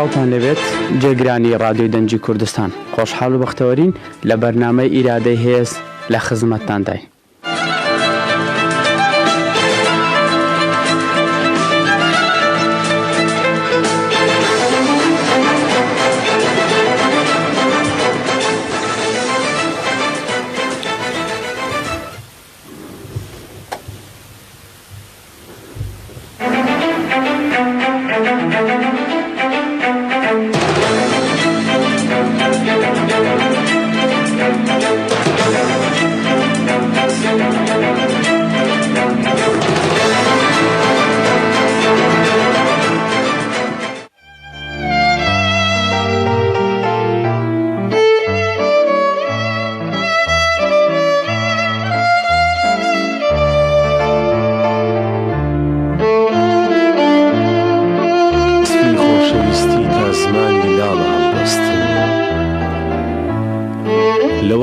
چاوتان لەبێت جێگرانی ڕادیۆی دەنجی کوردستان خۆشحاڵ و بەختەوەرین لە بەرنامەی ئیرادەی هێز لە خزمەتتاندای.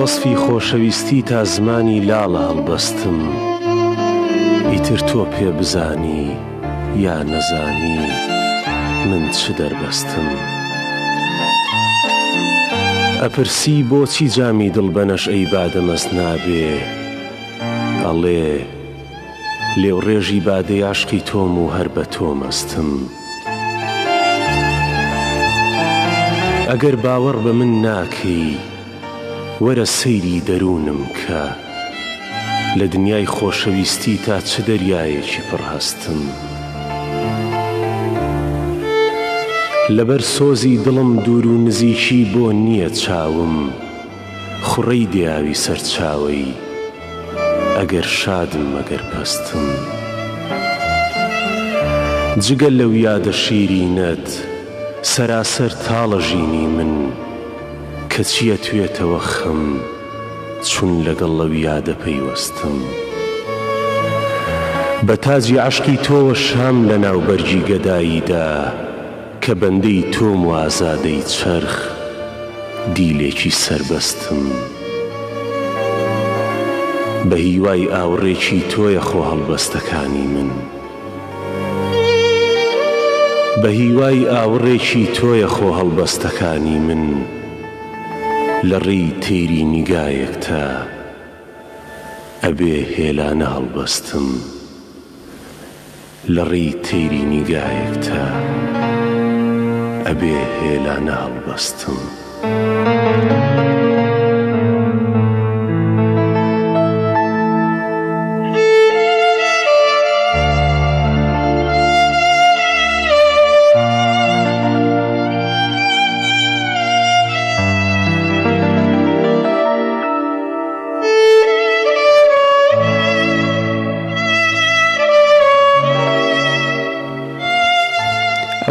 وەسفی خۆشەویستی تا زمانی لاڵە هەڵبەستم ئیتر تۆ پێ بزانی یا نەزانی من چ دەربەستم ئەپرسی بۆچی جامی دڵ بەنەش ئەی بادەمەست نابێ ئەڵێ لێو ڕێژی بادەی عاشقی تۆم و هەر بە تۆ مەستم ئەگەر باوەڕ بە من ناکەی وەرە سەیری دەروونم کە لە دنیای خۆشەویستی تا چ دەریایەکی پڕهەستم لەبەر سۆزی دڵم دوور و نزیکی بۆ نییە چاوم خوڕەی دیاوی سەرچاوەی ئەگەر شادم ئەگەر پەستم جگەل لەو یادە شیرینەت سەراسەر تاڵە ژینی من کە چیە توێتەوە خەم چون لەگەڵ لەو یادە پەیوەستم بە تاجی عاشقی تۆوە شام لە ناوبەرگی گەداییدا کە بەندەی تۆم و ئازادەی چەرخ دیلێکی سەربەستم بە هیوای ئاوڕێکی تۆیە خۆ هەڵبەستەکانی من بە هیوای ئاوڕێکی تۆیە خۆ هەڵبەستەکانی من لە ڕێی تێری نیگایەک تا ئەبێ هێلانە هەڵبەستم لە ڕێی تێری نیگایەک تا ئەبێ هێلانە هەڵبەستم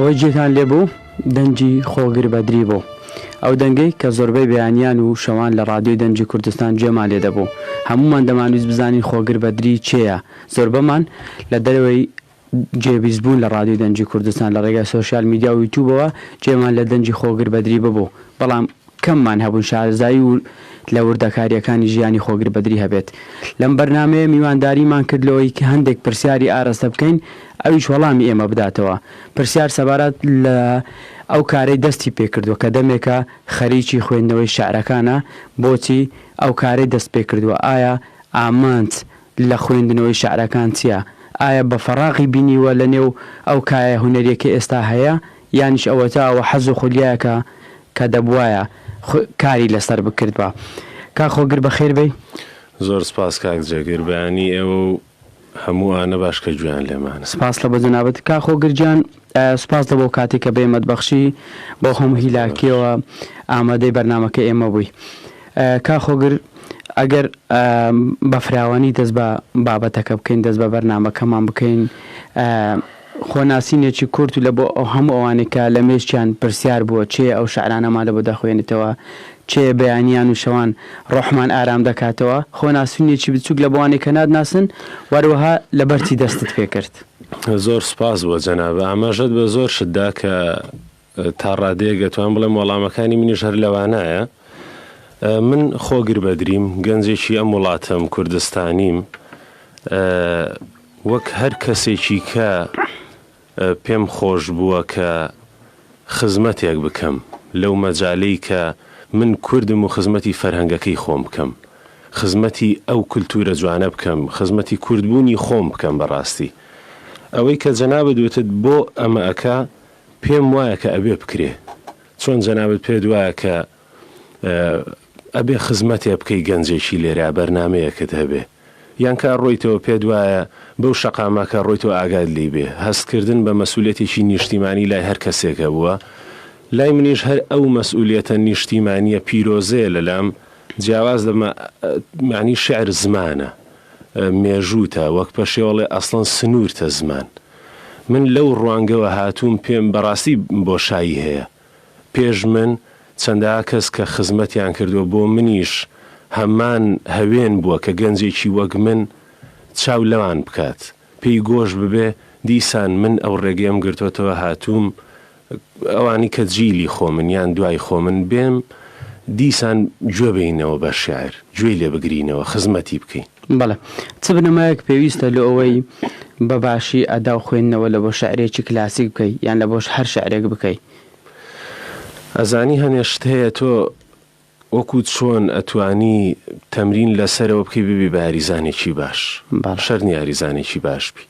ئەوەی جێتان لێبوو دەنجی خۆگر بەدری بوو ئەو دەنگەی کە زۆربەی بەیانیان و شەوان لە ڕادیۆی دەنجی کوردستان جێمان لێ دەبوو هەمومان دەمانویست بزانین خۆگر بەدری چێیە زۆربەمان لە دەرەوەی جێبیزبوون لە ڕادیۆی دەنجی کوردستان لە ڕێگای سۆشیال میدیا و یوتیوبەوە جێمان لە دەنجی خۆگر بەدری ببوو بەڵام کەممان هەبوون شارەزایی و لە وردەکاریەکانی ژیانی خۆگر بەدری هەبێت لەم بەرنامەیە میوانداریمان کردلەوەی کە هەندێک پرسیاری ئاراستە بکەین ئەویش وەڵامی ئێمە بداتەوە پرسیار سەبارەت لە ئەو کارەی دەستی پێکردووە کە دەمێکە خەریکی خوێندنەوەی شعرەکانە بۆچی ئەو کارەی دەست پێکردووە ئایا ئامانج لە خوێندنەوەی شعرەکان چییە ئایا بە فەراغی بینیوە لە نێو ئەو کایە هونەریەکە ئێستا هەیە یانیش ئەوەتاوە حەز و خولیایەکە کە دەبوایە کاری لەسەر بکردوە کا خۆگر بەخێر بێ زۆر سپاس کاک جێگر بەیانی ئێوە و هەموو ئانە باشکە جویان لێمانە سپاس لە بە جەنابەت کا خۆگرجان سپاس لە بۆ کاتێک کە بێمەت بەخشی بۆ هەموو هیلاکیەوە ئامادەی بەرنامەکە ئێمە بووی کا خۆگر ئەگەر بە فراوانی دەست بە بابەتەکە بکەین دەست بە بەرنامەکەمان بکەین خۆناسینێکی کورت و لە بۆ ئەو هەموو ئەوانێکە لە مێشتیان پرسیار بووە چێ ئەو شعرانەمان لە بۆ دەخوێنێتەوە چێ بەیانیان و شەوان ڕۆحمان ئارام دەکاتەوە خۆناسینێکی بچووک لە بۆوانێکە نادناسن وەروەها لە بەرچی دەستت پێ کرد زۆر سپاس بۆ جەنابە ئاماژەت بە زۆر شتدا کە تا ڕادەیە گەتوان بڵێم وەڵامەکانی منیش هەر لەوانایە من خۆگر بەدریم گەنجێکی ئەم وڵاتەم کوردستانیم وەک هەر کەسێکی کە پێم خۆش بووە کە خزمەتێک بکەم لەو مەجالەی کە من کوردم و خزمەتی فەرهەنگەکەی خۆم بکەم، خزمەتی ئەو کولتورە جوانە بکەم، خزمەتی کوردبوونی خۆم بکەم. بەڕاستی ئەوەی کە جەنابەت وتت بۆ ئەمە ئەکا پێم وایە کە ئەبێ بکرێ، چۆن جەنابەت پێت وایە کە ئەبێ خزمەتێ بکەی گەنجێکی لێرە بەرنامەیەکت هەبێ، یان کە ڕۆیتەوە پێت وایە بەو شەقامەکە ڕۆیتەوە ئاگاد لی بێ. هەستکردن بە مەسئولیەتێکی نیشتیمانی لای هەر کەسێکە بووە، لای منیش هەر ئەو مەسئولیەتە نیشتیمانیە پیرۆزەیە لەلام، جیاواز دەمە معنی شعر زمانە، مێژووتە، وەک پەشێوەڵێ ئەسڵەن سنوورتە زمان. من لەو ڕوانگەوە هاتووم پێم بەڕاستی بۆشایی هەیە. پێش من چەندە کەس کە خزمەتیان کردووە بۆ منیش هەمان هەوێن بووە کە گەنجێکی وەک من چاو لەوان بکات، پێی گۆش ببێ. دیسان من ئەو ڕێگەم گرتوتەوە هاتووم ئەوانی کە جیلی خۆ من یان دوای خۆ من بێم دیسان گوێ بینەوە بە شاعر، گوێی لێ بگرینەوە، خزمەتی بکەین. بەڵێ چ بنەمایەک پێویستە لە ئەوەی بەباشی ئەدا و خوێندنەوە لە بۆ شاعرێکی کلاسیک بکەی یان لە بۆش هەر شاعرێک بکەی؟ ئەزانی هەنێشت هەیە تۆ وەکو چۆن ئەتوانی تەمرین لەسەرەوە بکەی ببی بە یاریزانێکی باش، شەرنی یاریزانێکی باش بی،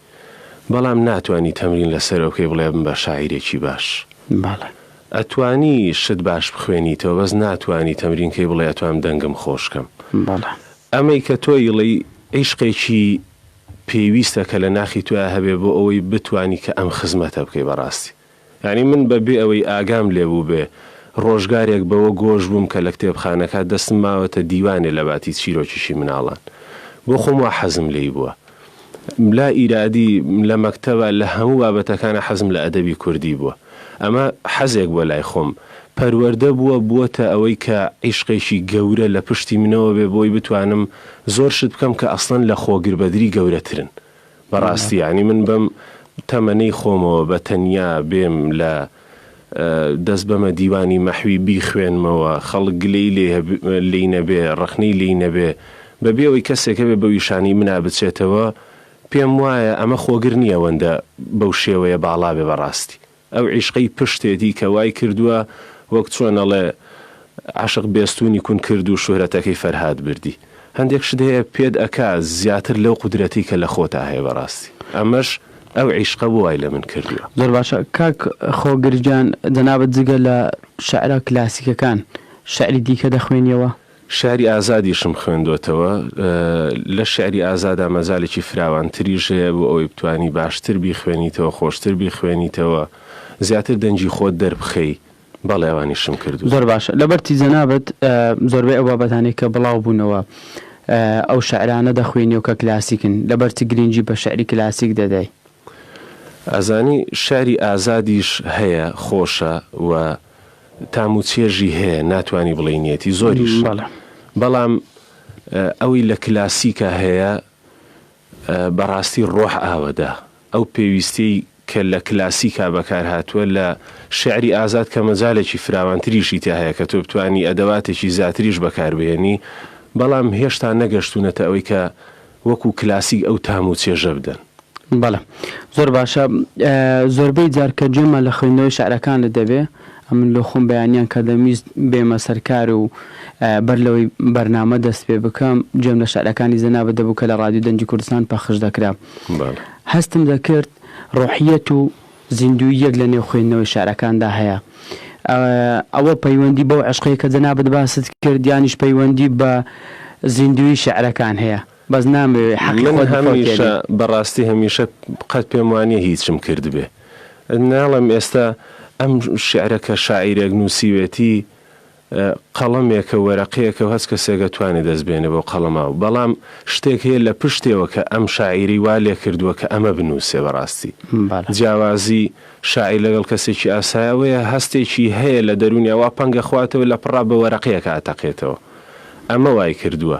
بەڵام ناتوانی تەمرین لەسەرەوە بکەی بڵێ بم بە شاعیرێکی باش. ئەتوانی شت باش بخوێنیتەوە، بەس ناتوانی تەمرینکەی بڵێ ئەتوانم دەنگم خۆشکەم. ئەمەی کە تۆیڵی عیشقێکی پێویستە کە لە ناخی توە هەبێ بۆ ئەوەی بتوانی کە ئەم خزمەتە بکەی. بەڕاستی یعنی من بەبێ ئەوەی ئاگام لێبوو بێ ڕۆژگارێک بەوە گۆژ بووم کە لە کتێبخانەکە دەستم ماوەتە دیوانێ لە باتی چیرۆکیشی مناڵان، بۆ خۆم وا حەزم لێی بووە، لا ئیرادی لە مەکتەبە لە هەموو بابەتەکانە حەزم لە ئەدەبی کوردی بووە. ئەمە حەزێک بووە لای خۆم، پەروەردە بووە ئەوەی کە عیشقێکی گەورە لە پشتی منەوە بێ بۆی بتوانم زۆر شت بکەم کە ئەسڵەن لە خۆگربەدری گەورەترن. بەڕاستی ینی من بەم تەمەنەی خۆمەوە بە تەنیا بێم لە دەست بەمە دیوانی مەحوی بیخوێنمەوە، خەڵک گلەی لێی نەبێ، ڕەخنەی لێی نەبێ، بەبێ ئەوەی کەسێکە بێ بەویشانی منا بچێتەوە، پێم وایە ئەمە خۆگر نییە ئەوەندە بەو شێوەیە باڵا بێ. بەڕاستی ئەو عیشقەی پشتێتی کە وای کردووە وەک چۆنەڵێ عاشق بێستونی کون کرد و شوهرەتەکەی فەرهاد بردی، هەندێک شت هەیە پێت ئەکا زیاتر لەو قودرەتی کە لە خۆتا هەیە. بەڕاستی ئەمەش ئەو عیشقە بۆ وای لە من کردووە. زۆر باشە کاک خۆگرجان، جەنابەت جگە لە شەعرە کلاسیکەکان شعری دیکە دەخوێنیەوە؟ شعری ئازادیشم خوێندوتەوە، لە شعری ئازادا مەزالێکی فراوانتریش هەیە بۆ ئەوەی بتوانی باشتر بیخوێنیتەوە، خۆشتر بیخوێنیتەوە، زیاتر دەنجی خۆت دەربخەی. بەڵێ ئەوانیشم کردو. زۆر باشە. لەبەرتی جەنابەت زۆربەی ئەو بابەتانەی کە بڵاو بوونەوە ئەو شاعرانە دەخوێنیەوە کە کلاسیکن، لەبەرتی گرنگی بە شعری کلاسیک دەدەی؟ ئەزانی شعری ئازادیش هەیە، خۆشە و تاموچێژی هەیە، ناتوانی بڵێنیەتی زۆریش، بەڵام ئەوی لە کلاسیکە هەیە بەڕاستی ڕۆح ئاوەدا. ئەو پێویستی کە لە کلاسیکا بەکار هاتووە لە شعری ئازاد کە مەجالێکی فراوانتریشی تا هەیە کە تۆ بتوانی ئەدەواتێکی زیاتریش بەکاربێنی، بەڵام هێشتا نەگەشتونەتە ئەوەی کە وەکو کلاسیک ئەو تاموچێژە بدەن. بەڵێ زۆر باشە. زۆربەی جار کە جێمە لە خوێندنەوەی شعرەکان دەبێ، ئەمن لە خۆم بەیانیان کە دەمیست بێمە سەرکار و بەر لەوەی بەرنامە دەست پێ بکەم، جێم لە شعرەکانی جەنابەت دەبوو کە لە ڕادیۆ دەنجی کوردستان پەخش دەکرا. هەستم دەکرد ڕۆحیەت و زیندویەک لە نێو خوێندنەوەی شعرەکاندا هەیە. ئەوە پەیوەندی بەو عشقەیە کە جەنابەت باست کرد یانیش پەیوەندی بە زیندوی شعرەکان هەیە؟ بەس نامەوێ من هەمیشە بەڕاستی هەمیشە قەت پێم وانیە هیچم کرد بێ. ناڵم ئێستا ئەم شعرەکە شاعیرێک نووسیوێتی قەڵەمێکە وەرەقەیەکە و هەست کەسێکە توانێت دەست بێنێ بۆ قەڵەماوە، بەڵام شتێک هەیە لە پشتێەوە کە ئەم شاعیری وا لێ کردووە کە ئەمە بنووسێ. بەڕاستی جیاوازی شاعیر لەگەڵ کەسێکی ئاسایەوەیە، هەستێکی هەیە لە دەرونیەوە پەنگە خواتەوە لە پڕا بە وەرەقەیەکە ئاتەقێتەوە. ئەمە وای کردووە.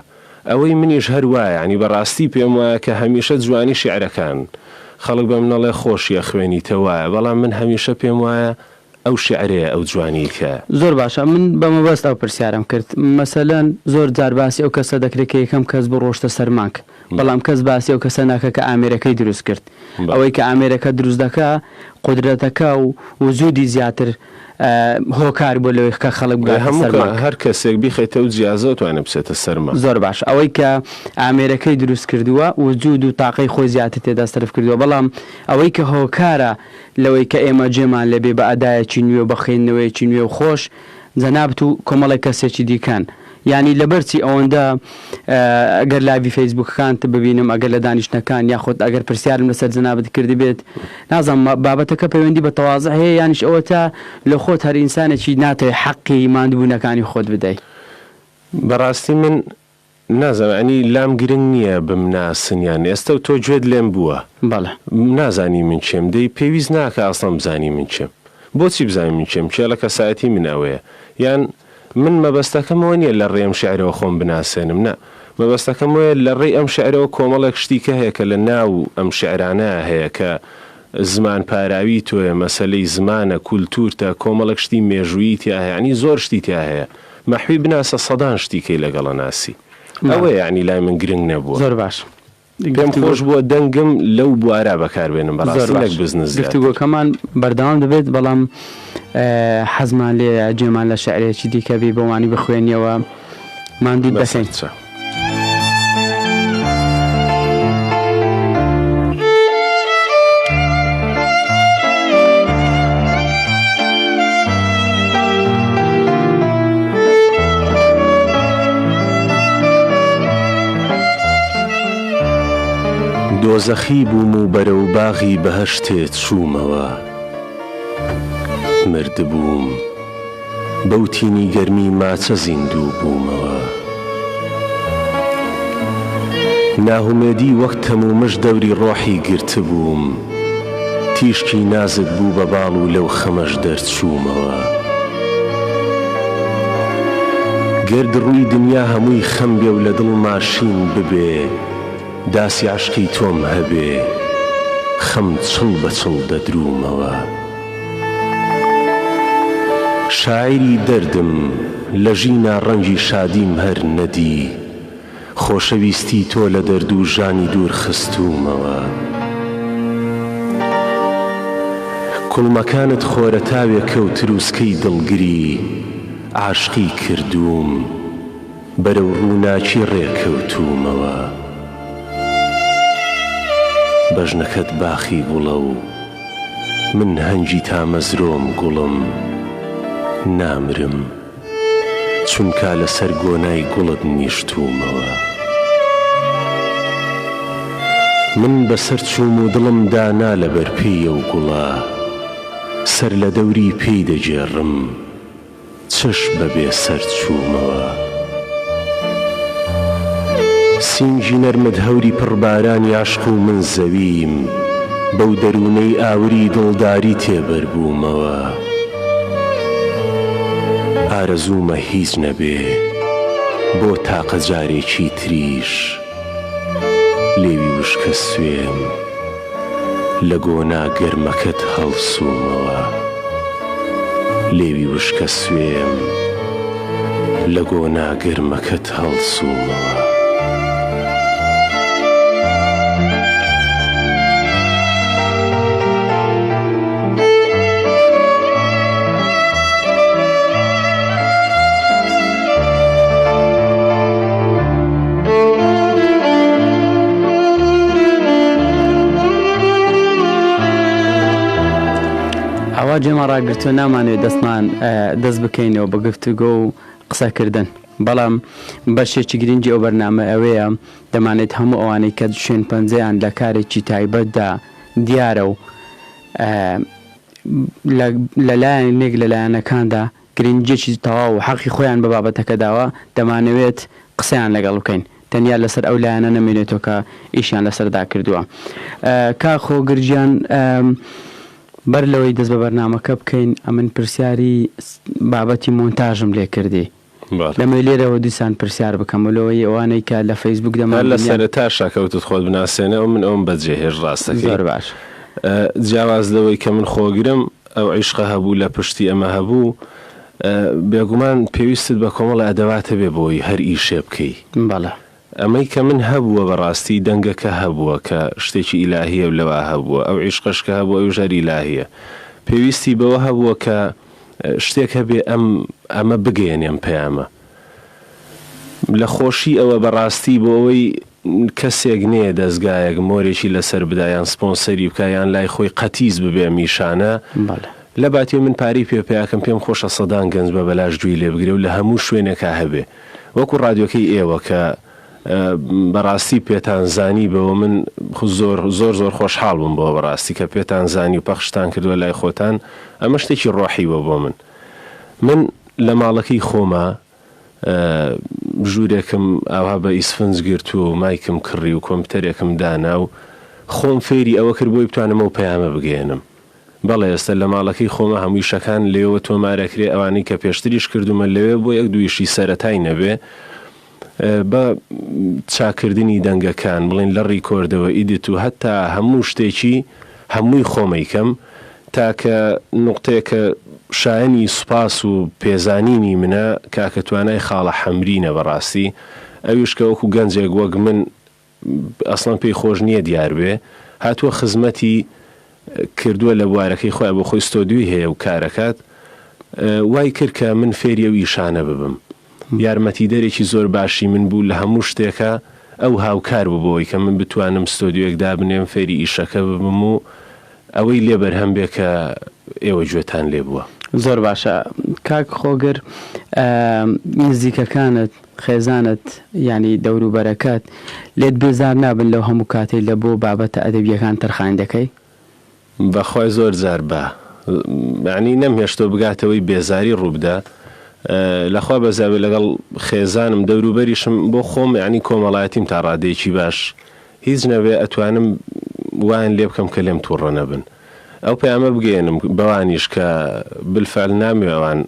ئەوەی منیش هەر وایە، ینی بەڕاستی پێم وایە کە هەمیشە جوانی شعرەکان خەڵک بە منەڵێ خۆشیە خوێنیتەوەیە، بەڵام من هەمیشە پێم وایە ئەو شعرەیە ئەو جوانیکە. زۆر باشە. من بەمەبەست ئەو پرسیارم کرد، مەسەلەن زۆر جار باسی ئەو کەسە دەکرێت کە یەکەم کەس بڕۆشتە سەرمانک، بەڵام کەس باسی ئەو کەسە ناکە کە ئامێرەکەی دروست کرد. ئەوەی کە ئامێرەکە دروست دەکا قودرەتەکە و وجودی زیاتر هۆکار بۆ لەوەی کە خەڵک بگاتە سەرمان. هەر کەسێک بیخەیتە و جیازە توانێت بچێتە سەرمان. زۆر باش. ئەوەی کە ئامێرەکەی دروست کردووە وجود و تاقەی خۆی زیاتر تێدا سەرف کردووە، بەڵام ئەوەی کە هۆکارە لەوەی کە ئێمە جێمان لەبێ بە ئەدایەکی نوێ و بە خوێندنەوەیکی نوێ و خۆش جەنابەت و کۆمەڵی کەسێکی دیکەن. یعنی لەبەرچی ئەوەندە ئەگەر لاوی فەیسبوکەکانت ببینم، ئەگەر لە دانیشتەکان یاخۆت ئەگەر پرسیارم لەسەر جەنابەت کردی بێت، نازانم بابەتەکە پەیوەندی بە تەواضع هەیە یانیش ئەوە تا لە خۆت هەر ئینسانێکی ناتوانێت حەقی ماندبوونەکانی خۆت بدەیت. بەڕاستی من نازانانی لام گرنگ نییە بمناسنیان ئێستا و تۆ گوێت لێم بووە. بەڵێ نازانی من چێم دەی پێویست ناکە ئاسڵم بزانی من چێم. بۆچی بزانین من چێم؟ چێ لە کەسایەتی من ئەوەیە. یان من مەبەستەکەمەوە نییە لە ڕێم شعرەوە خۆم بناسێنم، نا مەبەستەکەم وایە لە ڕێی ئەم شعرەوە کۆمەڵێک شتیکە هەیە کە لە ناو ئەم شعرانە هەیە کە زمان پاراوی تۆیە، مەسەلەی زمانە، کولتورتە، کۆمەڵێک شتی مێژوویی تیا هەیە، ینی زۆر شتی تیا هەیە. مەحوی بناسە سەدان شتیکەی لەگەڵە ناسی. ئەوە یعنی لای من گرنگ نەبووە. زۆر باش. پێم خۆش بووە دەنگم لەو بوارە بەکاربێنم بەڕاستیەک بزنس. گفتوگۆکەمان بەردەوام دەبێت، بەڵام حەزمان لێ جێمان لە شعرێکی دیکە بێ بەوانی بخوێنیەوە ماندی بەسەین. دۆزەخی بووم و بەرەو باغی بەهەشتێت چوومەوە، مردبووم بەوتینی گەرمی ماچە زیندوو بوومەوە. ناهومێدی وەک تەمومش دەوری ڕۆحی گرتبووم، تیشکی نازت بوو بە باڵ و لەو خەمەش دەرچوومەوە. گرد ڕووی دنیا هەمووی خەم بێ و لە دڵ ماشین ببێ، داسی عشقی تۆم هەبێ خەم چڵ بە چڵ دەدروومەوە. شاعری دەردم لە ژینا ڕەنگی شادیم هەر نەدی، خۆشەویستی تۆ لە دەرد و ژانی دوور خستوومەوە. کوڵمەکانت خۆرە تاوێ کەوت رووسکەی دڵگری، عاشقی کردووم بەرەو ڕووناچی ڕێکەوتوومەوە. بەژنەکەت باخی گوڵە و من هەنگی تامەزرۆم گوڵم، نامرم چونکە لەسەر گۆنای گوڵت نیشتوومەوە. من بەسەر چووم و دڵم دانا لەبەر پێیە و گوڵە، سەر لە دەوری پێی دەجێڕم چش بەبێ سەر چوومەوە. سینگی نەرمت هەوری پڕبارانی عاشق و من زەویم، بەو دەروونەی ئاوری دڵداری تێبەربوومەوە. ئارەزوومە هیچ نەبێ بۆ تاقە جارێکی تریش، لێوی وشکە سوێم لە گۆنا گەرمەکەت هەڵسوومەوە. لێوی وشکە سوێم لە گۆنا گەرمەکەت هەڵسوومەوە. ئەوە جێمە ڕاگرتووە نامانوێت دەستمان دەست بکەینەوە بە گفتوگۆ و قسەکردن، بەڵام بەشێکی گرنگی ئەو بەرنامە ئەوەیە دەمانێت هەموو ئەوانەی کە شوێن پەنجەیان لە کارێکی تایبەتدا دیارە و لەلایەنێک لەلایەنەکاندا گرنگێکی تەواو و حەقی خۆیان بە بابەتەکە داوە، دەمانەوێت قسەیان لەگەڵ بکەین، تەنیا لەسەر ئەو لایەنە نەمێنێتەوە کە ئیشیان لەسەردا کردووە. کاخۆ گرجیان بەر لەوەی دەست بە بەرنامەکە بکەین، ئەمن پرسیاری بابەتی مۆنتاژم لێ کردی، لەمە لێرەوە دووسان پرسیار بکەمەوەی ئەوانەی کە لە فەیسبوک دەمان لە سەرەتا شاکەوتت خۆت بناسێنە و من ئەوم بەجێهێش ڕاستەکەی. زۆر باش. جیاواز لەوەی کە من خۆگرم ئەو عیشقە هەبوو لە پشتی ئەمە هەبوو، بێگومان پێویستت بە کۆمەڵ ئەدەواتە بێ بۆی هەر ئیشێ بکەی. بەڵێ ئەمەی کە من هەبووە بەڕاستی دەنگەکە هەبووە کە شتێکی ئیلاهیە و لەوە هەبووە، ئەو عیشقەشکە هەبووە ئەو ژەری ئیلاهیە، پێویستی بەوە هەبووە کە شتێک هەبێ ئەمە بگەێنێم پەیامە لە خۆشی ئەوە بەڕاستی بۆ ئەوەی کەسێک نییە دەستگایەک مۆرێکی لەسەر بدایان سپۆنسەری بکایان لای خۆی قەتیز ببێ میشانە لە باتی من پاری پێپیاکەم پێم خۆشە سەدان گەنج بە بەلاش جووی لێ بگرێ و لە هەموو شوێنێکا هەبێ وەکو ڕادیۆکەی ئێوە کە بەڕاستی پێتان زانی بەوە من زۆر خۆشحاڵ بووم بەوە بەڕاستی کە پێتان زانی و پەخشتان کردووە لای خۆتان ئەمە شتێکی ڕۆحیوە بۆ من لە ماڵەکەی خۆمە ژوورێکم ئاوا بە ئیسفنج گرت و مایکم کڕی و کۆمپیوتەرێکم دانا و خۆم فێری ئەوە کرد بۆی بتوانم ئەو پەیامە بگەێنم بەڵێ ئێستا لە ماڵەکەی خۆمە هەمووی شەکان لێوە تۆمارەکرێ ئەوانەی کە پێشتریش کردومە لەوێ بۆ یەک دویشی سەرەتای نەبێ بە چاکردنی دەنگەکان بڵێن لە ڕیکۆردەوە ئیدیت و هەتا هەموو شتێکی هەمووی خۆمەیکەم تاکە نوقتەیەکە شایەنی سوپاس و پێزانینی منە کاکە توانای خاڵە حەمرینە بەڕاستی ئەویش کە وەکو گەنجێک وەک من ئەسڵان پێی خۆش نییە دیار بێ هاتووە خزمەتی کردووە لە بوارەکەی خۆی بۆ خۆی ستۆدیوی هەیە و کارەکات وای کرد کە من فێری ئەو ئیشانە ببم یارمەتیدەرێکی زۆر باشی من بوو لە هەموو شتێکە ئەو هاوکار بووبەوەی کە من بتوانم ستۆدیۆیەک دابنێم فێری ئیشەکە ببم و ئەوەی لێ بەرهەم بێ کە ئێوە گوێتان لێ بووە زۆر باشە کاک خۆگر نزیکەکانت خێزانت ینی دەوروبەرەکەت لێت بێزار نابن لەو هەموو کاتێک لە بۆ بابەتە ئەدەبیەکان تەرخان دەکەی بەخوای زۆر جار بە یعنی نەمهێشتۆ بگاتەوەی بێزاری ڕووبدا لەخوا بەزاوێ لەگەڵ خێزانم دەوروبەریشم بۆ خۆم ینی کۆمەڵایەتیم تا ڕادەیەکی باش هیچ نەوێ ئەتوانم وایان لێ بکەم کە لێم تووڕە نەبن ئەو پەیامە بگەێنم بەوانیش کە بالفعل نامێ ئەوان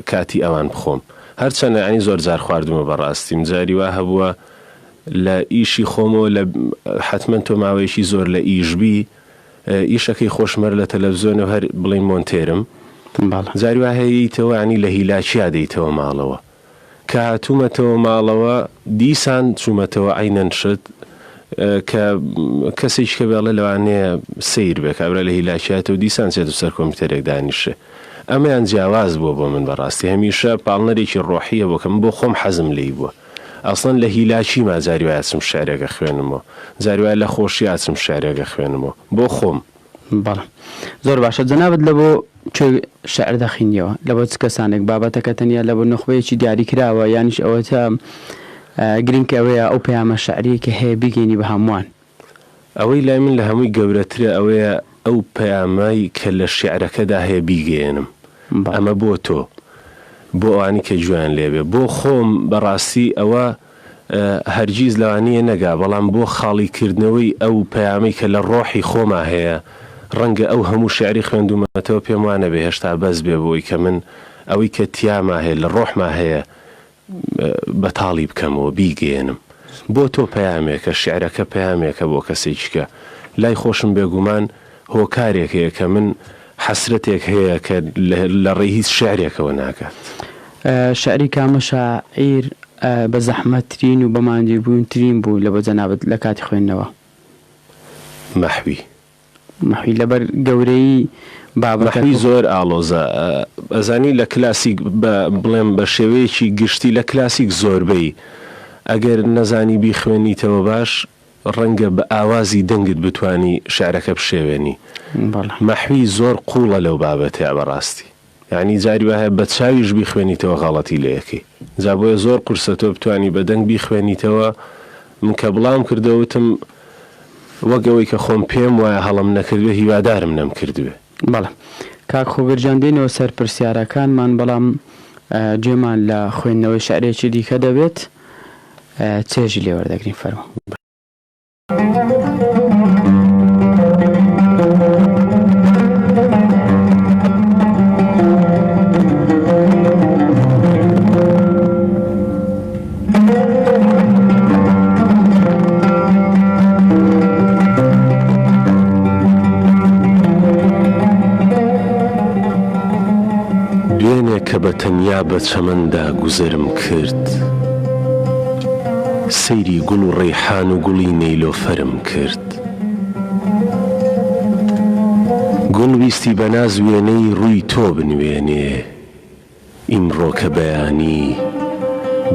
کاتی ئەوان بخۆم هەرچەندە ینی زۆر جار خواردمە بەڕاستیم جاری وا هەبووە لە ئیشی خۆمەوە لە حتمما تۆ ماوەیەکی زۆر لە ئیشبی ئیشەکەی خۆشمەر لە تەلەڤیزۆن و هەر بڵین مۆنتێرم جاری وا هەیەیتەوە ینی لە هیلاچیا دەیتەوە ماڵەوە کە هاتوومەتەوە ماڵەوە دیسان چوومەتەوە عینەن شت کە کەسێک کە بێڵە لەوانەیە سیر بێ کابرا لە هیلاچیاتەوە دیسان چێت و سەر کۆمپیوتەرێک دانیشێ ئەمەیان جیاواز بووە بۆ من بەڕاستی هەمیشە پاڵنەرێکی ڕۆحیە بۆکەم بۆ خۆم حەزم لێی بووە ئەسڵەن لە هیلاچی ما جاریوای چم شارێکە خوێنمەوە جاریوای لە خۆشی چم شارێکە خوێنمەوە بۆ خۆم بەڵێ زۆر باشە جەنابەت لە بۆ شعر دەخینیەوە لە بۆ چ کەسانێک بابەتەکە تەنیا لە بۆ نخبەیەکی دیاری کراوە یانیش ئەوەتە گرنگکەوەیە ئەو پەیامە شعریەکە هەیە بگەینی بە هەمووان ئەوەی لای من لە هەمووی گەورەترە ئەوەیە ئەو پەیامای کە لە شعرەکەدا هەیە بیگەێنم ئەمە بۆ تۆ بۆ ئەوانی کە گوێیان لێبێ بۆ خۆم بەڕاستی ئەوە هەرگیز لەوانەیە نەگا بەڵام بۆ خاڵیکردنەوەی ئەو پەیامەی کە لە ڕۆحی خۆما هەیە ڕەنگە ئەو هەموو شعری خوێندومەتەوە پێم وانە بێ هێشتا بەس بێ بۆی کە من ئەوەی کە تیاما هەیە لە ڕۆحما هەیە بەتاڵی بکەمەوە بیگەێنم بۆ تۆ پەیامێکە شعرەکە پەیامێکە بۆ کەسێکیکە لای خۆشم بێگومان هۆکارێک هەیە کە من حەسرەتێک هەیە کە لە ڕێی هیچ شعرێکەوە ناکات شعری کامە شاعیر بە زەحمەتترین و بەماندی بوونترین بوو لە بۆ جەنابەت لە کاتی خوێندنەوە مەحوی لەبەر گەورەی بابەکەی زۆر ئاڵۆزە ئەزانی لە کلاسیک بڵێم بە شێوەیەکی گشتی لە کلاسیک زۆربەی ئەگەر نەزانی بیخوێنیتەوە باش ڕەنگە بە ئاوازی دەنگت بتانی شعرەکە بشێوێنی مەحوی زۆر قوڵە لەو بابەتەیە بەڕاستی یعنی جاری وایە بە چاویش بیخوێنیتەوە غەڵەتی لە یەکەی جا بۆیە زۆر قورسە تۆ بتانی بە دەنگ بیخوێنیتەوە من کە بڵام کردەوتم وەگەوەی کە خۆم پێم وایە هەڵم نەکردوێ هیوادارم نەم کردوێ بەڵێ کاک خۆگرجان دێنەوە سەر پرسیارەکانمان بەڵام گوێمان لە خوێندنەوەی شعرێکی دیکە دەبێت چێژی لێ وەردەگرین فەرموو کە بە تەنیا بە چەمەندا گوزەرم کرد سەیری گوڵ و ڕەیحان و گوڵی نەیلۆفەرم کرد گوڵویستی بە ناز وێنەی ڕووی تۆ بنوێنێ ئیمڕۆ کە بەیانی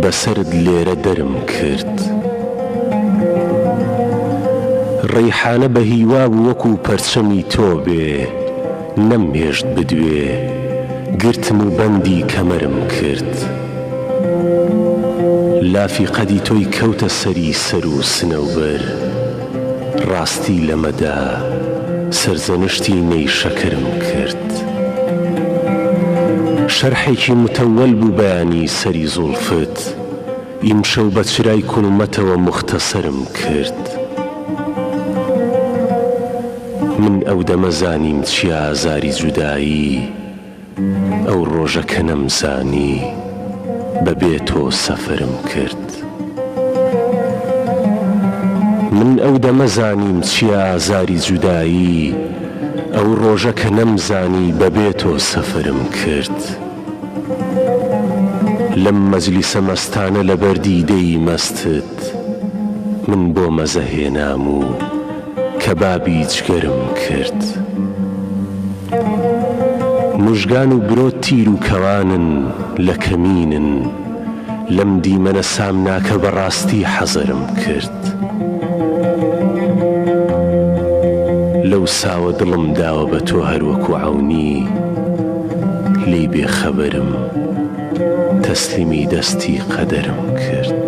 بەسرد لێرە دەرم کرد ڕەیحانە بە هیوا بوو وەکو پەرچەمی تۆ بێ نەمێژد بدوێ گرتم و بەندی کەمەرم کرد لافی قەدی تۆی کەوتە سەری سەر و سنەوبەر ڕاستی لەمەدا سەرزەنشتی نەی شەکرم کرد شەرحێکی متەوەل بوو بەیانی سەری زوڵفت ئیمشەو بە چرای کوڵمەتەوە مختەسەرم کرد من ئەو دەمەزانیم چیە ئازاری جودایی ئەو ڕۆژە کە نەمزانی بەبێ تۆ سەفرم کرد من ئەو دەمەزانیم چیە ئازاری جودایی ئەو ڕۆژە کە نەمزانی بەبێ تۆ سەفرم کرد لەم مەجلیسە مەستانە لە بەردیدەی مەستت من بۆ مەزەهێنام و کەبابی جگەرم کرد مژگان و برۆ تیر و کەوانن لە کەمینن لەم دیمەنە سامناکە بەڕاستی حەزرم کرد لەو ساوە دڵم داوە بە تۆ هەروەکو عەونی لێی بێخەبەرم تەسلیمی دەستی قەدەرم کرد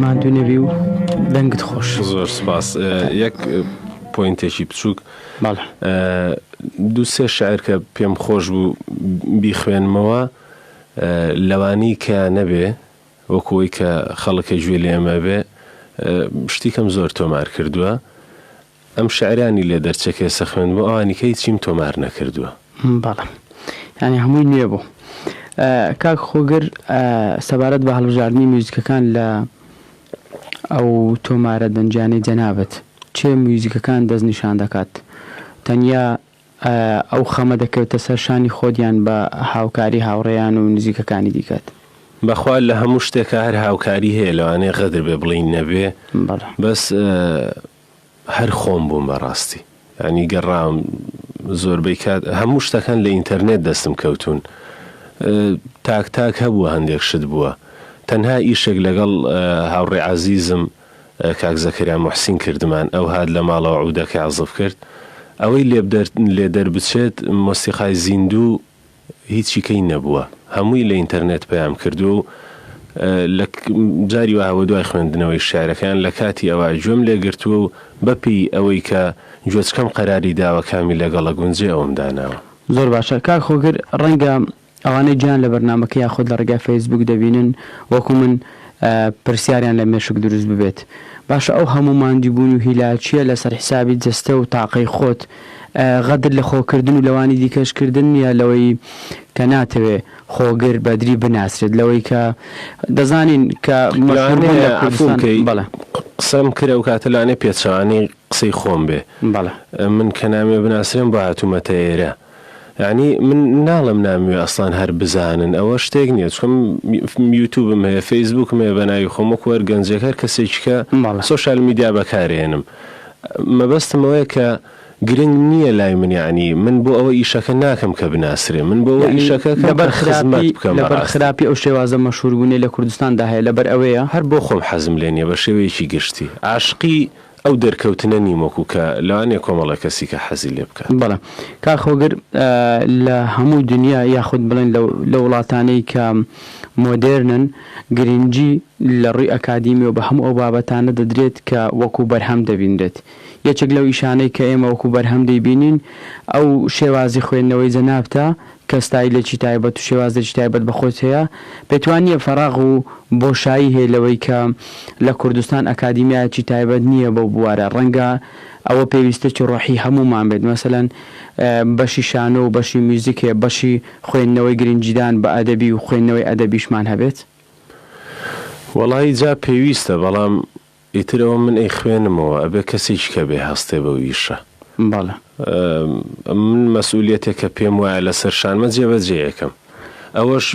مادوونەبی و دەنگت خۆش زۆر سپاس یەک پۆینتێکی بچووک دوو سێ شاعر کە پێم خۆش بوو بیخوێنمەوە لەوانی کە نەبێ وەکوی کە خەڵکە گوێ لێ ئەمە بێ شتێکم زۆر تۆمار کردووە ئەم شاعرانی لێ دەرچەکە سەخوێن بۆ ئەوانی کەی چیم تۆمار نەکردووە بەڵێ ینی هەمووی نوێ بوو کاک خۆگر سەبارەت بە هەڵبژاردننی میوزیکەکان لە ئەو تۆمارە دەنجانەی جەنابەت چێ میوزیکەکان دەست نیشان دەکات تەنیا ئەو خەمە دەکەوتە سەر شانی خۆدیان بە هاوکاری هاوڕێیان و نزیکەکانی دیکات بەخوا لە هەموو شتێکە هەر هاوکاری هەیە لەوانەیە غەدر بێ بڵین نەبێ بەس هەر خۆم بووم بەڕاستی ینی گەڕام زۆربەی کات هەموو شتەکان لە ئینتەرنێت دەستم کەوتون تاک تاک هەبووە هەندێک شت بووە تەنها ئیشێک لەگەڵ هاوڕێ عەزیزم کاک زەکەریا موحسین کردمان ئەو هات لە ماڵەوە عودەکەی عەزف کرد ئەوەی لێ دەربچێت مۆسیقای زیندوو هیچی کەی نەبووە هەمووی لە ئینتەرنێت پەیام کردو و جاری وهاوە دوای خوێندنەوەی شعرەکان لە کاتی ئەوە گوێم لێگرتووە و بەپی ئەوەی کە گوێچکەم قەراری داوە کامی لەگەڵە گونجێ ئەوم داناوە زۆر باشە کاک خۆگر ڕەنگە ئەوانەی گیان لە بەرنامەکە یاخود لە ڕێگای فەیسبوک دەبینن وەکو من پرسیاریان لە مێشک دروست ببێت باشە ئەو هەموو ماندیبوون و هیلاچیە لەسەر حسابی جەستە و تاقەی خۆت غەدر لە خۆکردن و لەوانی دیکەشکردن نیە لەوەی کە ناتەوێ خۆگر بەدری بناسرێت لەوەی کە دەزانین کە بەڵێ قسەم کرە و کاتەلانێ پێچوانی قسەی خۆم بێ من کە نامێ بناسرێن بە هاتوومەتە ئێرە یعنی من ناڵم ناموێ ئەسڵان هەر بزانن ئەوە شتێک نییە چکەم یوتیوبم هەیە فەیسبوکم هەیە بە ناوی خۆم وەکو وەرگەنجێک هەر کەسێکی کە سۆشال میدیا بەکارێنم مەبەستمەوەیە کە گرنگ نییە لای من یعنی من بۆ ئەوە ئیشەکە ناکەم کە بناسرێ من بۆ ئەوە ئیشەکە لەبەر خراپی ئەو شێوازە مەشهوربوونێ لە کوردستاندا هەیە لەبەر ئەوەیە هەر بۆ خۆم حەزم لێ نییە بە شێوەیەکی گشتی عاشقی ئەو دەرکەوتنە نیمەکو کە لەوانێ کۆمەڵە کەسی کە حەزی لێ بکات بەڵێ کاک خۆگر لە هەموو دنیا یاخود بڵێن لە وڵاتانەی کە مۆدێرنن گرنگی لە ڕووی ئەکادیمی و بە هەموو ئەو بابەتانە دەدرێت کە وەکو بەرهەم دەبیندرێت یەکێک لەو ئیشانەی کە ئێمە وەکو بەرهەم دەیبینین ئەو شێوازی خوێندنەوەی جەنابتە کە ستایلێکی تایبەت و شێوازێکی تایبەت بەخۆت هەیە پێتوانیە فەراغ و بۆشایی هەیە لەوەی کە لە کوردستان ئەکادیمیایەکی تایبەت نییە بەو بوارە ڕەنگە ئەوە پێویستێکی ڕۆحی هەمومان بێت مەسەلەن بەشی شانۆ و بەشی میوزیکێ بەشی خوێندنەوەی گرنگیدان بە ئەدەبی و خوێندنەوەی ئەدەبیشمان هەبێت وەڵی جا پێویستە بەڵام ئیترەوە من ئەی خوێنمەوە ئەبێ کەسێکی کە بێ هەستێ بە ویشە بەڵێ من مەسئولیەتێکە پێم وایە لەسەر شانمە جێبەجێ یەکەم ئەوەش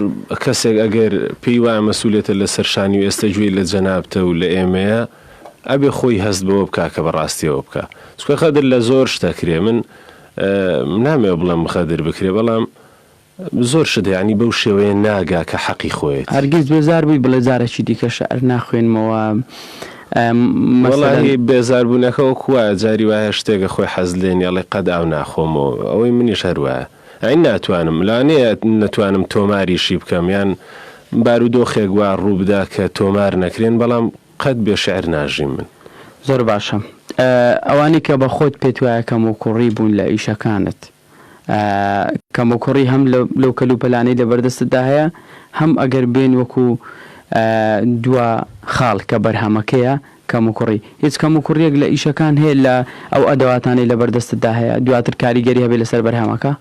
کەسێک ئەگەر پێی وایە مەسئولیەتە لەسەر شانی و ئێستا گوێی لە جەنابتە و لە ئێمەیە ئەبێ خۆی هەست بەوە بکا کە بەڕاستیەوە بکە چکە خەدر لە زۆر شتەکرێ من نامێ بڵم خەدر بکرێ بەڵام زۆر شت ینی بەو شێوەیە ناگا کە حەقی خۆیت هەرگیز بێزار بووی بڵێ جارێکی دیکە شعر ناخوێنمەوە وەڵاهی بێزاربوونەکەەوە کووایە جاری وایە شتێکە خۆی حەز لێن یاڵێ قەد ئاو ناخۆمەوە ئەوەی منیش هەروایە ئەین ناتوانم لانەیە نەتوانم تۆماریشی بکەم یان بارودۆخێک وا ڕوو بدا کە تۆمار نەکرێن بەڵام قەت بێ شعر ناژیم من زۆر باشە ئەوانی کە بە خۆت پێت وایە کەم و کوڕی بوون لە ئیشەکانت کەم و کوڕی هەم لەو کەلوپەلانەی لە بەردەستتدا هەیە هەم ئەگەر بێن وەکو دوا خاڵ کە بەرهەمەکەیە کەم و کوڕی هیچ کەم و کوڕیەک لە ئیشەکان هەیە لە ئەو ئەدەواتانەی لە بەردەستتدا هەیە دواتر کاریگەری هەبێ لەسەر بەرهەمەکە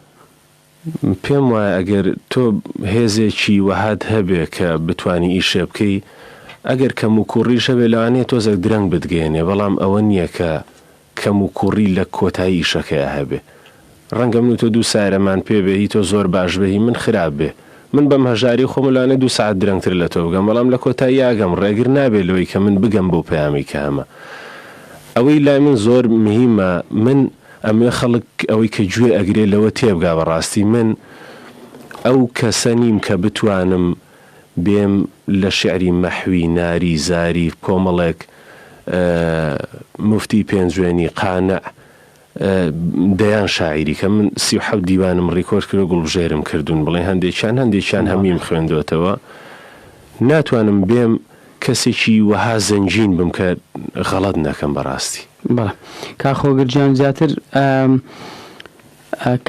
پێم وایە ئەگەر تۆ هێزێکی وەهات هەبێ کە بتانی ئیشە بکەی ئەگەر کەم و کوڕیشە بێ لەوانەیە تۆزێک درەنگ بتگەێنێ بەڵام ئەوە نییە کە کەم و کوڕی لە کۆتایی ئیشەکەیە هەبێ ڕەنگە من و تۆ 2 سایرەمان پێ بێ تۆ زۆر باش بێی من خراپ بێ من بەم هەژاری خۆمەلانە 2 ساعت درەنگتر لە تۆ بگەم بەڵام لە کۆتایی ئاگەم ڕێگر نابێت لەوەی کە من بگەم بۆ پەیامی کامە ئەوەی لای من زۆر مهمە من ئەمێ خەڵک ئەوەی کە گوێ ئەگرێ لەوە تێبگا بەڕاستی من ئەو کەسە نیم کە بتوانم بێم لە شعری مەحوی ناری زاری کۆمەڵێک مفتی پێنجوێنی قانع دەیان شاعری کە من 37 دیوانم ڕیکۆرد کرد و گوڵبژێرم کردوون بڵێ هەندێکیان هەمیم خوێندوێتەوە ناتوانم بێم کەسێکی وەها زەنجین بم کە غەڵەت نەکەم بەڕاستی بەڵێ کاخۆگرجیان زیاتر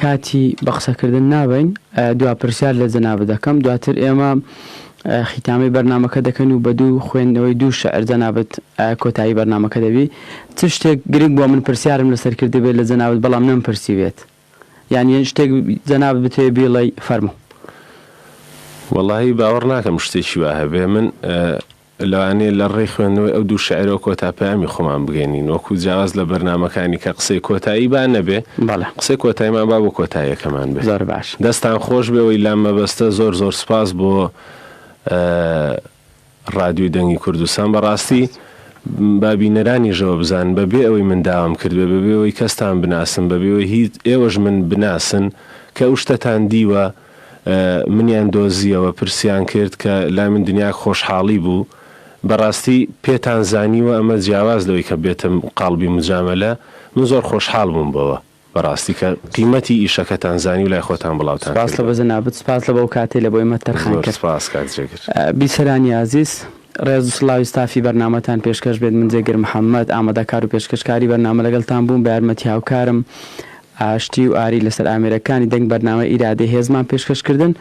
کاتی بە قسەکردن نابین دوا پرسیار لە جەنابەت دەکەم دواتر ئێمە ختامی بەرنامەکە دەکەن و بە دوو خوێندنەوەی 2 شعر جەنابەت کۆتایی بەرنامەکە دەبی چ شتێک گرنگ بۆ من پرسیارم لەسەر کردی بێت لە جەنابەت بەڵام نەمپرسیوێت یان شتێک جەنابەت بتوێ بیڵێ فەرموو وەڵاهی باوەڕ ناکەم شتێکی وا هەبێ من لەوانەیە لە ڕێی خوێندنەوەی ئەو 2 شعرەوە کۆتا پەیامی خۆمان بگەینین وەکو جیاواز لە بەرنامەکانی کە قسەی کۆتایی با نەبێ قسەی کۆتاییمان با بۆ کۆتاییەکەمان بێ زۆر باش دەستان خۆش بێەوەی لام مەبەستە زۆر سپاس بۆ ڕادیۆی دەنگی کوردستان بەڕاستی بابینەرانی ژەوە بزان بەبێ ئەوەی من داوام کردوێ بەبێ ئەوەی کەستان بناسن بەبێەوەی هیچ ئێوەش من بناسن کە ئەو شتەتان دیوە منیان دۆزیەوە پرسیان کرد کە لای من دنیا خۆشحاڵی بوو بەڕاستی پێتان زانیوە ئەمە جیاواز لەوەی کە بێتم قاڵبی مجامەلە من زۆر خۆشحاڵ بووم بەوە بەڕاستی کە قیمەتی ئیشەکەتان زانی و لای خۆتان بڵاوتان سپاس لە بەجەنابەت سپاس لە بەو کاتێ لە بۆی مەتەرخان کرد سپاس کاتێکرد بیسەرانی عزیز ڕێز و سڵاوی ستافی بەرنامەتان پێشکەش بێت من جێگر محەممەد ئامادەکار و پێشکەشکاری بەرنامە لەگەڵتان بووم بە یارمەتی هاوکارم ئاشتی و ئاری لەسەر ئامێرەکانی دەنگ بەرنامە ئیرادەی هێزمان پێشکەشکردن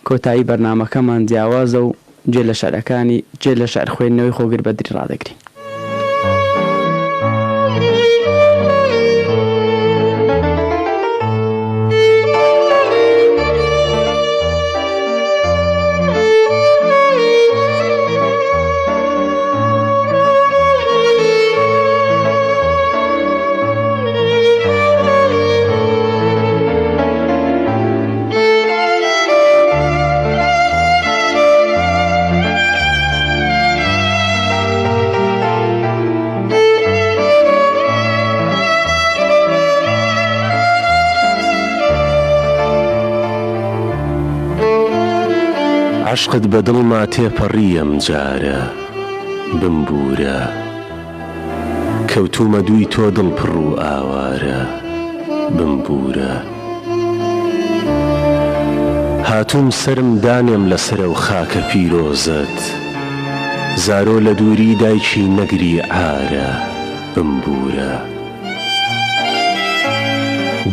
کۆتایی بەرنامەکەمان جیاوازە و جێ لە شارەکانی جێ لە شار خوێندنەوەی خۆگر بەدری ڕادەگرین عشقت بەدڵما تێپەڕیەم جارە بمبورە کەوتومە دووی تۆ دڵ پڕ و ئاوارە بمبورە هاتووم سرم دانێم لەسرە و خاکە پیرۆزت زارۆ لە دووری دایکی نەگری عارە بمبورە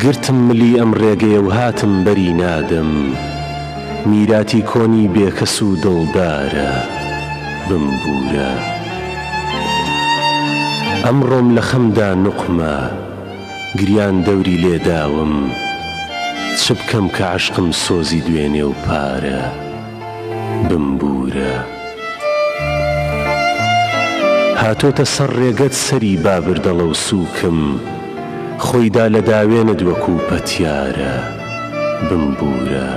گرتم ملی ئەم ڕێگەیە و هاتم بەری نادم میراتی کۆنی بێکەس و دڵدارە بمبورە ئەمڕۆم لە خەمدا نوقمە گریان دەوری لێداوم چ بکەم کە عشقم سۆزی دوێنێ و پارە بمبورە هاتۆتە سەر ڕێگەت سەری بابردەڵە و سووکم خۆیدا لە داوێنت وەکو پەتیارە بمبورە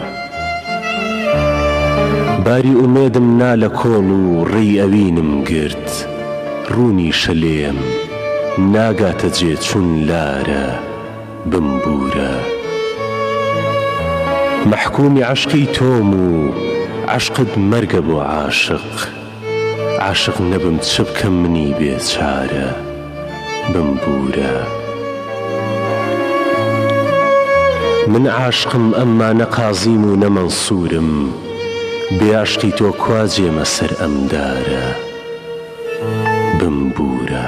باری ئومێدم نا لە کۆڵ و ڕێی ئەوینم گرت ڕوونی شەلێم ناگاتە جێ چون لارە بمبورە محکومی عەشقی تۆم و عەشقت مەرگە بۆ عاشق نەبم چ بکەم منی بێچارە بمبورە من عاشقم ئەمما نەقازیم و نەمەنسوورم بێ عەشقی تۆ کوا جێمە سەر ئەمدارە بمبورە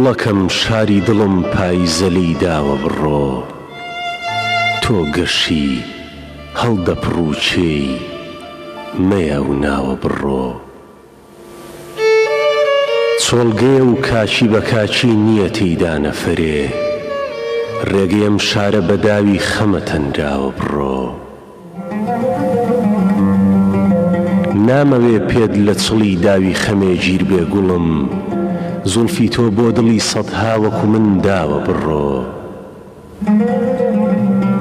گوڵەکەم شاری دڵم پایزەلەی داوە بڕۆ تۆ گەشی هەڵدەپڕوچێی مەیە و ناوە بڕۆ چۆڵگەیە و کاچی بە کاچی نییە تێیدا نەفەرێ ڕێگەیم شارە بە داوی خەمە تەنراوە بڕۆ نامەوێ پێت لە چڵی داوی خەمێ گیر بێ گوڵم زولفی تۆ بۆ دڵی سەدها وەکو من داوە بڕۆ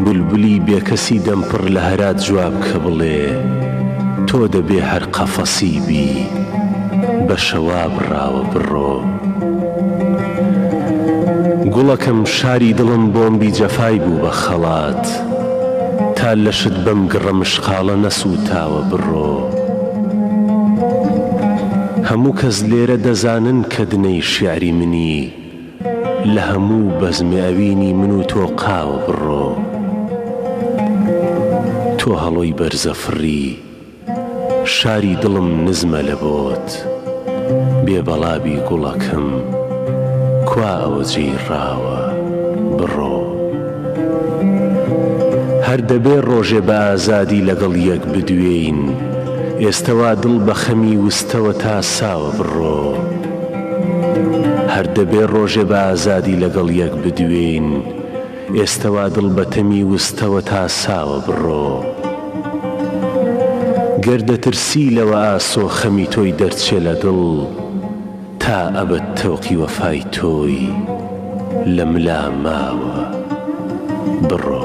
بولبولی بێکەسی دەمپڕ لە هەرات جواب کە بڵێ تۆ دەبێ هەر قەفەسی بی بە شەوا بڕاوە بڕۆ گوڵەکەم شاری دڵم بۆمبی جەفای بوو بە خەڵات تا لەشت بەم گڕە مشقاڵە نەسووتاوە بڕۆ هەموو کەس لێرە دەزانن کە دنەی شیعری منی لە هەموو بەزمێ ئەوینی من و تۆ قاوە بڕۆ تۆ هەڵۆی بەرزەفڕی شاری دڵم نزمە لە بۆت بێبەڵابی گوڵەکەم کوا ئەوە جێڕاوە بڕۆ هەر دەبێ ڕۆژێ بە ئازادی لەگەڵ یەک بدوێین ئێستەوا دڵ بە خەمی وستەوە تا ساوە بڕۆ هەر دەبێ ڕۆژێ بە ئازادی لەگەڵ یەک بدوێین ئێستەوا دڵ بە تەمی وستەوە تا ساوە بڕۆ گەر دەترسی لەوە ئاسۆ خەمی تۆی دەرچێ لە دڵ تا ئەبەت تەوقی وەفای تۆی لە ملا ماوە بڕۆ